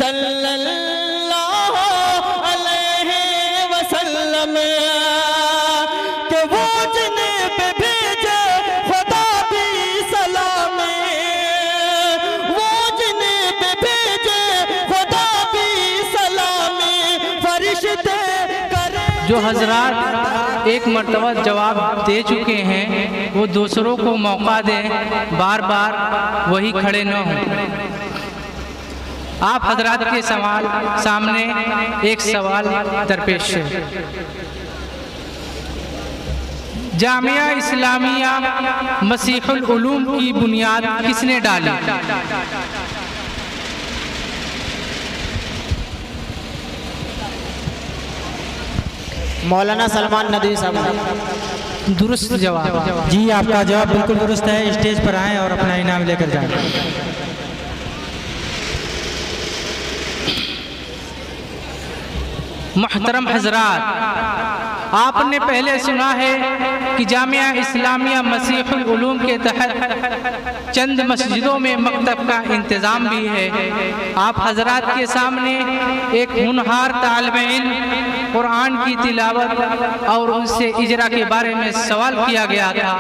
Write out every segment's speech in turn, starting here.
सल्लल्लाहु अलैहि वसल्लम के वो जिन्हें पे भेजे खुदा भी सलाम, वो जिन्हें पे भेजे खुदा भी सलाम, फरिश्ते करे। जो हजरात एक मर्तबा जवाब दे चुके हैं वो दूसरों को मौका दें, बार बार वही खड़े न हों। आप हजरात के सवाल सामने एक सवाल दरपेश है। जामिया इस्लामिया मसीहुल उलूम की बुनियाद किसने डाली? मौलाना सलमान नदवी साहब। दुरुस्त जवाब। जी, आपका जवाब बिल्कुल दुरुस्त है। स्टेज पर आएं और अपना इनाम लेकर जाएं। मुहतरम हजरात, आपने पहले सुना है कि जामिया इस्लामिया मसीहुल उलूम के तहत चंद मस्जिदों में मकतब का इंतज़ाम भी है। आप हजरात के सामने एक होनहार तालिब इल्म कुरान की तिलावत और उनसे इजरा के बारे में सवाल किया गया था,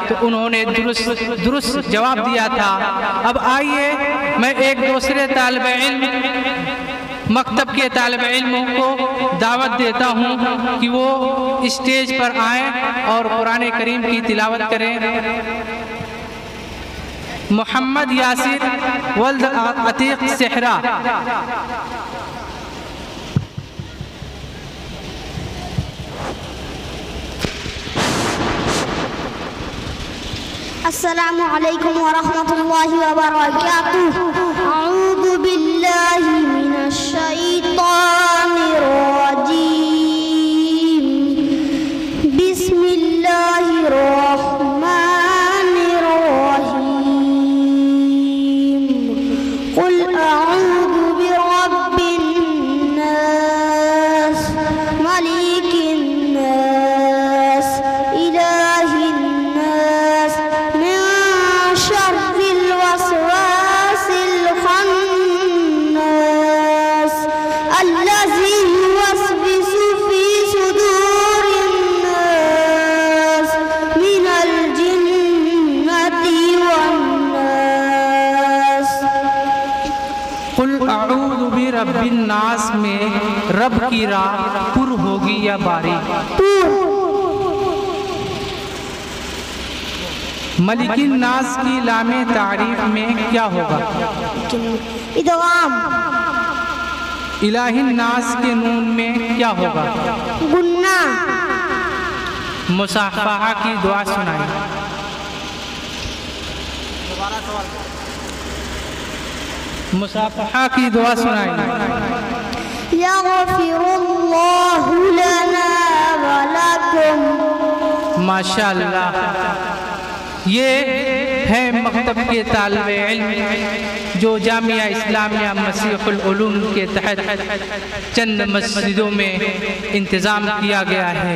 तो उन्होंने दुरुस्त जवाब दिया था। अब आइए मैं एक दूसरे तालिब इल्म मकतब के तालिब इल्मों को दावत देता हूँ कि वो स्टेज पर आएँ और कुरान करीम की तिलावत करें। मोहम्मद यासिर वल्द अतीक सेहरा। अस्सलामु अलैकुम व रहमतुल्लाहि व बरकातुहू। अऊज़ु बिल्लाहि मिनश शैतानिर रजीम। बिस्मिल्लाहिर रहमानिर रहीम। कुल अऊज़ु बिरब्बिन नास मलिकिन नास इलाहिन नास मिन शर्रिल वसवासिल खन्नास अल्लज़ी युवस्विसु फी सुदूरिन नास मिनल जिन्नति वन नास। कुल अऊज़ु बिरब्बिन नास में रब की राह पुर होगी या बारी? मलिकिन नास की लामे तारीफ में क्या होगा? इदगाम। इलाहिन नास के नून में क्या होगा? गुन्ना। मुसाफहा की दुआ सुनाई। मुसाफहा की दुआ सुनाई। यग़फिरुल्लाहु लना व लकुम। माशाअल्लाह, ये है मकतब के तालिब इल्म जो जामिया इस्लामिया मसीहुल उलूम के तहत चंद मस्जिदों में इंतज़ाम किया गया है।